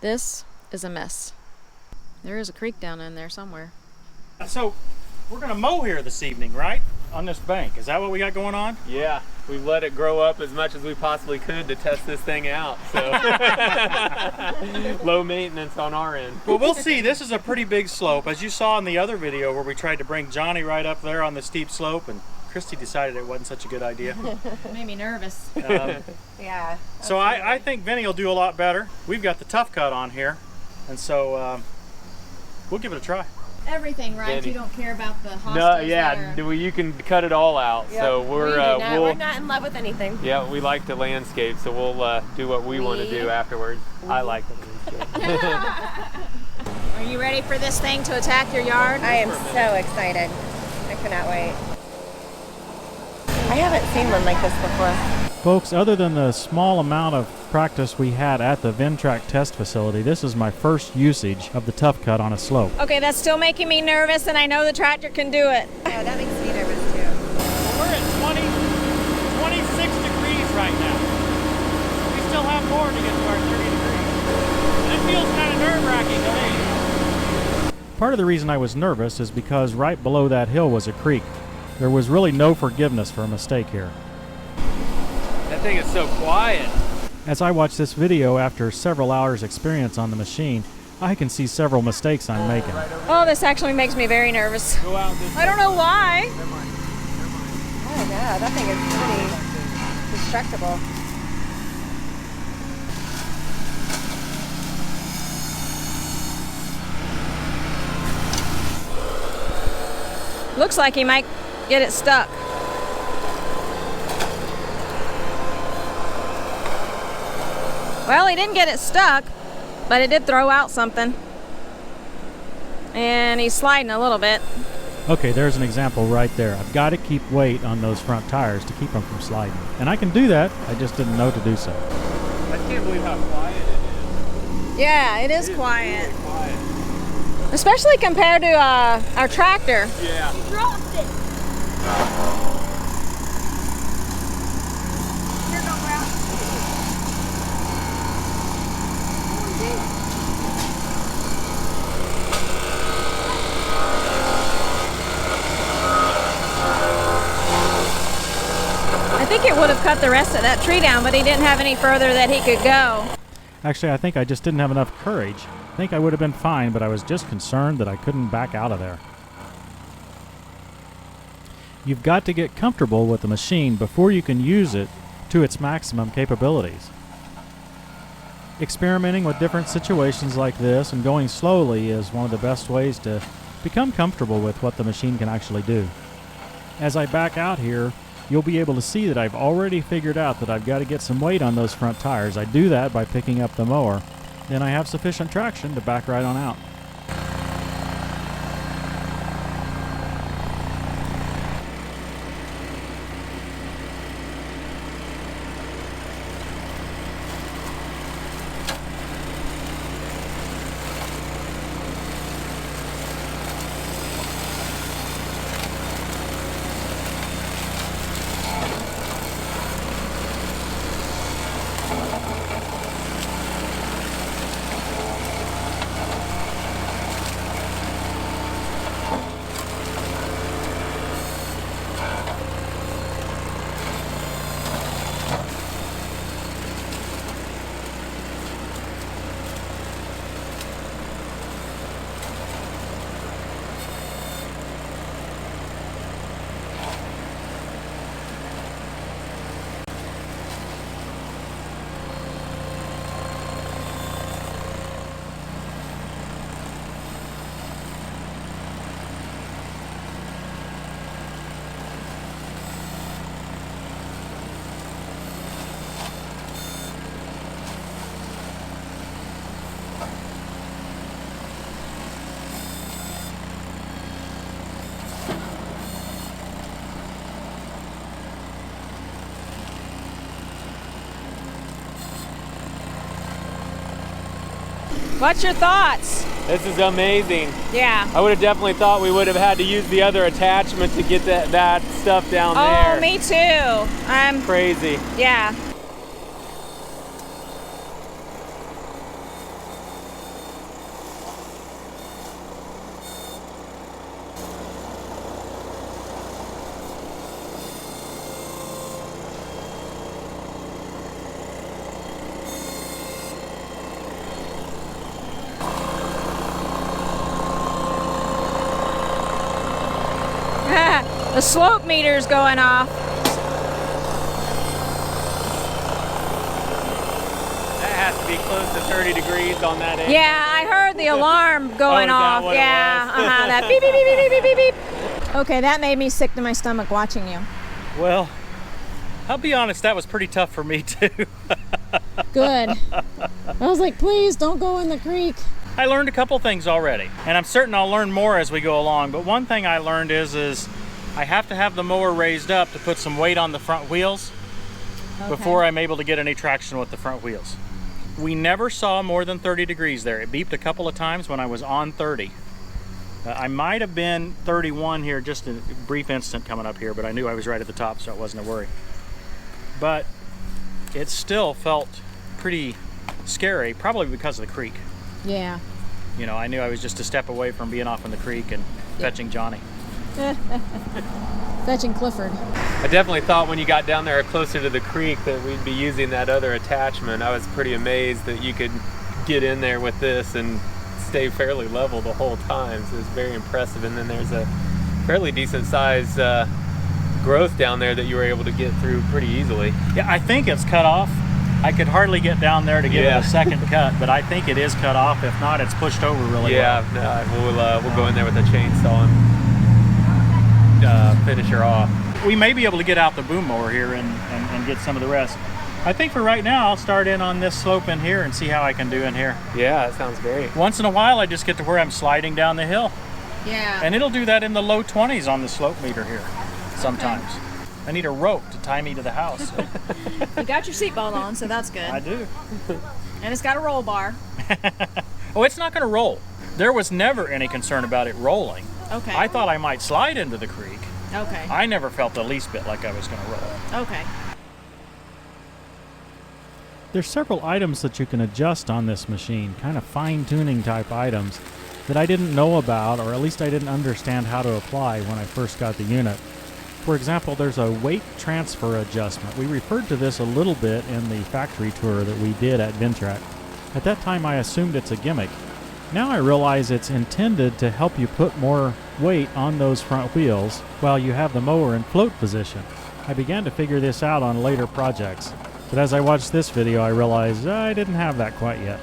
This is a mess. There is a creek down in there somewhere. So we're gonna mow here this evening, right? On this bank. Is that what we got going on? Yeah, we've let it grow up as much as we possibly could to test this thing out. So low maintenance on our end. Well, we'll see. This is a pretty big slope, as you saw in the other video where we tried to bring Johnny right up there on the steep slope, and Christy decided it wasn't such a good idea. It made me nervous. Yeah. So I think Vinny will do a lot better. We've got the Tough Cut on here, and so we'll give it a try. Everything, right? Vinny. You don't care about the hostels. No, yeah, you can cut it all out. Yep. So we're not in love with anything. Yeah, we like the landscape, so we'll do what we want to do afterwards. I like the landscape. Are you ready for this thing to attack your yard? I am so excited. I cannot wait. I haven't seen one like this before. Folks, other than the small amount of practice we had at the Ventrac test facility, this is my first usage of the Tough Cut on a slope. Okay, that's still making me nervous, and I know the tractor can do it. Oh, that makes me nervous too. Well, we're at 26 degrees right now. We still have more to get to our 30 degrees. And it feels kind of nerve-wracking to me. Part of the reason I was nervous is because right below that hill was a creek. There was really no forgiveness for a mistake here. That thing is so quiet. As I watch this video after several hours experience on the machine, I can see several mistakes I'm making. Oh, this actually makes me very nervous. Go out this I don't know why. Oh no, that thing is pretty destructible. Looks like he might get it stuck. Well, he didn't get it stuck, but it did throw out something. And he's sliding a little bit. Okay, there's an example right there. I've got to keep weight on those front tires to keep them from sliding. And I can do that, I just didn't know to do so. I can't believe how quiet it is. Yeah, it is quiet. Really quiet. Especially compared to our tractor. Yeah. Dropped it. I think it would have cut the rest of that tree down, but he didn't have any further that he could go. Actually, I think I just didn't have enough courage. I think I would have been fine, but I was just concerned that I couldn't back out of there. You've got to get comfortable with the machine before you can use it to its maximum capabilities. Experimenting with different situations like this and going slowly is one of the best ways to become comfortable with what the machine can actually do. As I back out here, you'll be able to see that I've already figured out that I've got to get some weight on those front tires. I do that by picking up the mower. Then I have sufficient traction to back right on out. What's your thoughts? This is amazing. Yeah. I would have definitely thought we would have had to use the other attachment to get that stuff down there. Oh, me too. I'm crazy. Yeah. The slope meter's going off. That has to be close to 30 degrees on that end. Yeah, I heard the alarm going Oh, is that off. what it Yeah, was? that beep, beep, beep, beep, beep, beep, beep. Okay, that made me sick to my stomach watching you. Well, I'll be honest, that was pretty tough for me too. Good. I was like, please don't go in the creek. I learned a couple things already, and I'm certain I'll learn more as we go along. But one thing I learned is I have to have the mower raised up to put some weight on the front wheels before I'm able to get any traction with the front wheels. We never saw more than 30 degrees there. It beeped a couple of times when I was on 30. I might have been 31 here, just a brief instant coming up here, but I knew I was right at the top, so it wasn't a worry. But it still felt pretty scary, probably because of the creek. Yeah. You know, I knew I was just a step away from being off in the creek and fetching Johnny. Fetching Clifford. I definitely thought when you got down there closer to the creek that we'd be using that other attachment. I was pretty amazed that you could get in there with this and stay fairly level the whole time. So it was very impressive. And then there's a fairly decent size growth down there that you were able to get through pretty easily. Yeah, I think it's cut off. I could hardly get down there to give it a second cut, but I think it is cut off. If not, it's pushed over really well. Yeah, we'll go in there with a chainsaw and finish her off. We may be able to get out the boom mower here and get some of the rest. I think for right now, I'll start in on this slope in here and see how I can do in here. Yeah, that sounds great. Once in a while, I just get to where I'm sliding down the hill. Yeah. And it'll do that in the low 20s on the slope meter here sometimes. Okay. I need a rope to tie me to the house. You got your seatbelt on, so that's good. I do. And it's got a roll bar. Oh, it's not going to roll. There was never any concern about it rolling. Okay. I thought I might slide into the creek. Okay. I never felt the least bit like I was going to roll. Okay. There's several items that you can adjust on this machine, kind of fine-tuning type items that I didn't know about, or at least I didn't understand how to apply when I first got the unit. For example, there's a weight transfer adjustment. We referred to this a little bit in the factory tour that we did at Ventrac. At that time, I assumed it's a gimmick. Now I realize it's intended to help you put more weight on those front wheels while you have the mower in float position. I began to figure this out on later projects, but as I watched this video, I realized I didn't have that quite yet.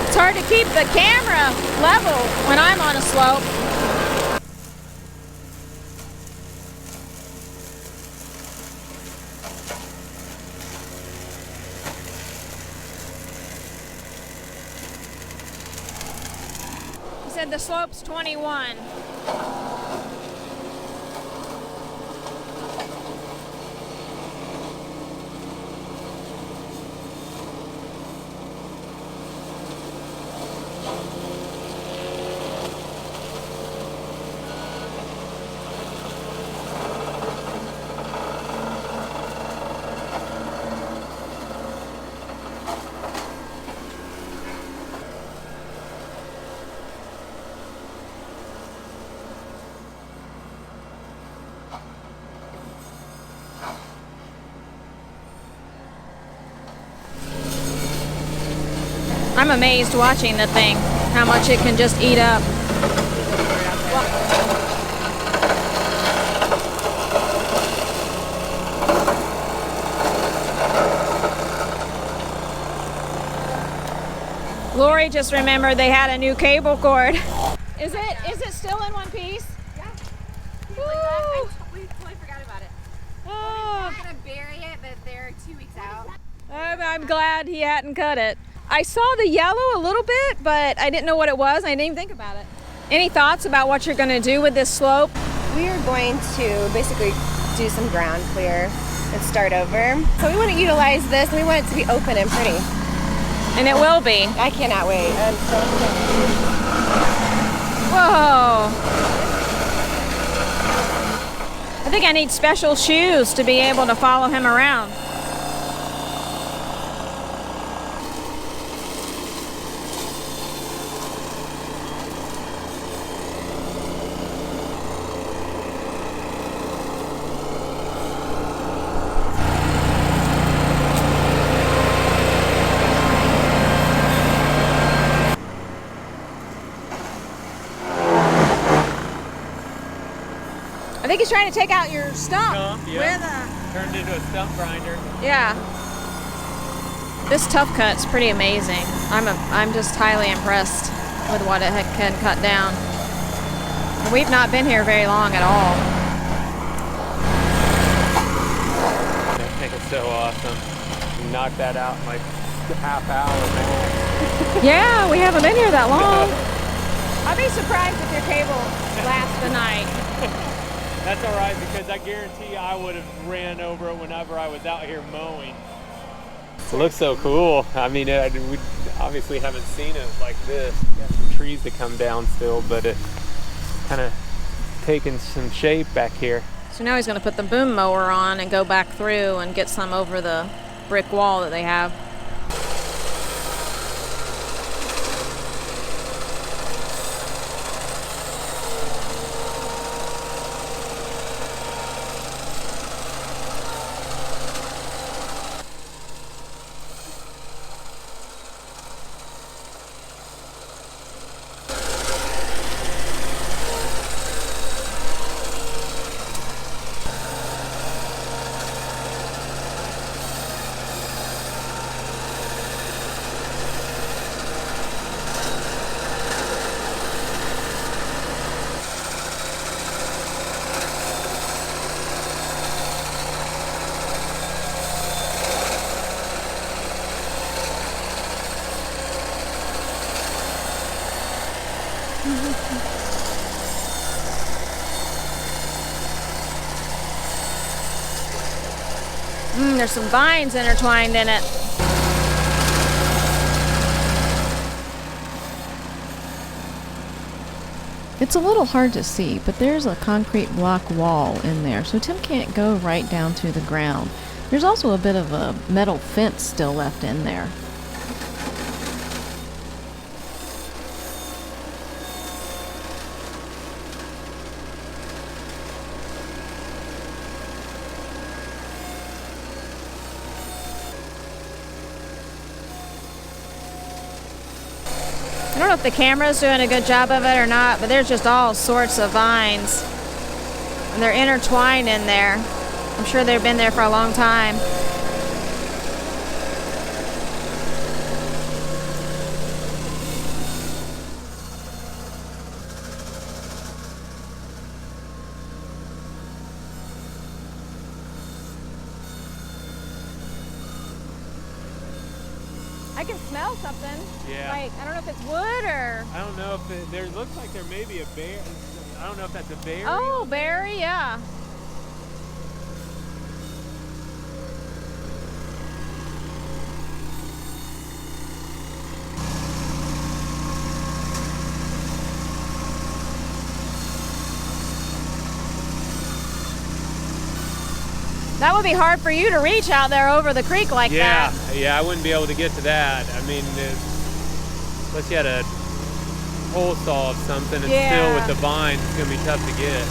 It's hard to keep the camera level when I'm on a slope. He said the slope's 21. I'm amazed watching the thing, how much it can just eat up. Lori just remembered they had a new cable cord. Is it still in one piece? Yeah. We totally forgot about it. Oh, We're gonna bury it, but they're 2 weeks out. I'm glad he hadn't cut it. I saw the yellow a little bit, but I didn't know what it was. I didn't even think about it. Any thoughts about what you're going to do with this slope? We are going to basically do some ground clear and start over. So we want to utilize this, and we want it to be open and pretty. And it will be. I cannot wait. I'm so excited. Whoa. I think I need special shoes to be able to follow him around. I think he's trying to take out your stump with a... Turned into a stump grinder. Yeah. This Tough Cut's pretty amazing. I'm just highly impressed with what it can cut down. We've not been here very long at all. I think it's so awesome. You knock that out in like a half hour, man. Yeah, we haven't been here that long. I'd be surprised if your cable lasts the night. That's all right, because I guarantee I would have ran over it whenever I was out here mowing. It looks so cool. I mean, we obviously haven't seen it like this. Got some trees to come down still, but it's kind of taking some shape back here. So now he's going to put the boom mower on and go back through and get some over the brick wall that they have. There's some vines intertwined in it. It's a little hard to see, but there's a concrete block wall in there, so Tim can't go right down to the ground. There's also a bit of a metal fence still left in there. I don't know if the camera's doing a good job of it or not, but there's just all sorts of vines. And they're intertwined in there. I'm sure they've been there for a long time. I can smell something. Yeah. Like, I don't know if it's wood or... I don't know if there looks like there may be a bear. I don't know if that's a bear. Oh, berry, yeah. That would be hard for you to reach out there over the creek like that. Yeah, I wouldn't be able to get to that. I mean, unless you had a hole saw of something, and still with the vines, it's gonna be tough to get.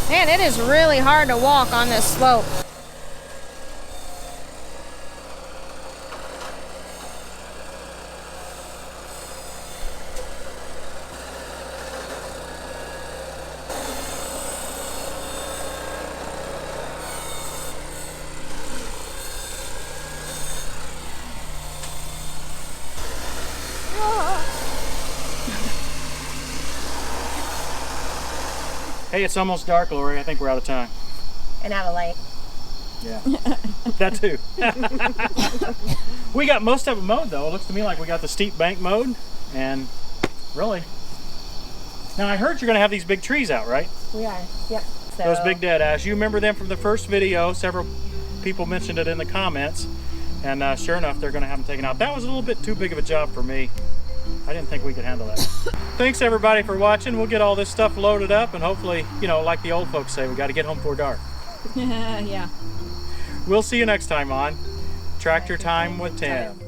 Man, it is really hard to walk on this slope. Hey, it's almost dark, Lori. I think we're out of time. And out of light. Yeah, that too. We got most of it mowed though. It looks to me like we got the steep bank mowed, and really. Now I heard you're gonna have these big trees out, right? We are, yep. So, Those big dead ash. You remember them from the first video. Several people mentioned it in the comments, and sure enough, they're gonna have them taken out. That was a little bit too big of a job for me. I didn't think we could handle that. Thanks everybody for watching. We'll get all this stuff loaded up, and hopefully, you know, like the old folks say, we got to get home before dark. Yeah. We'll see you next time on Tractor Time with Tim.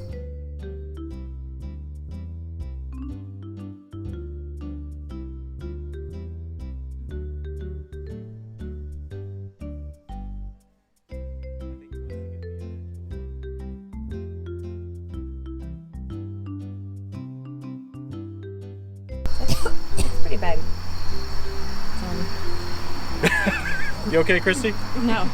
it's pretty big. You okay, Christy? No.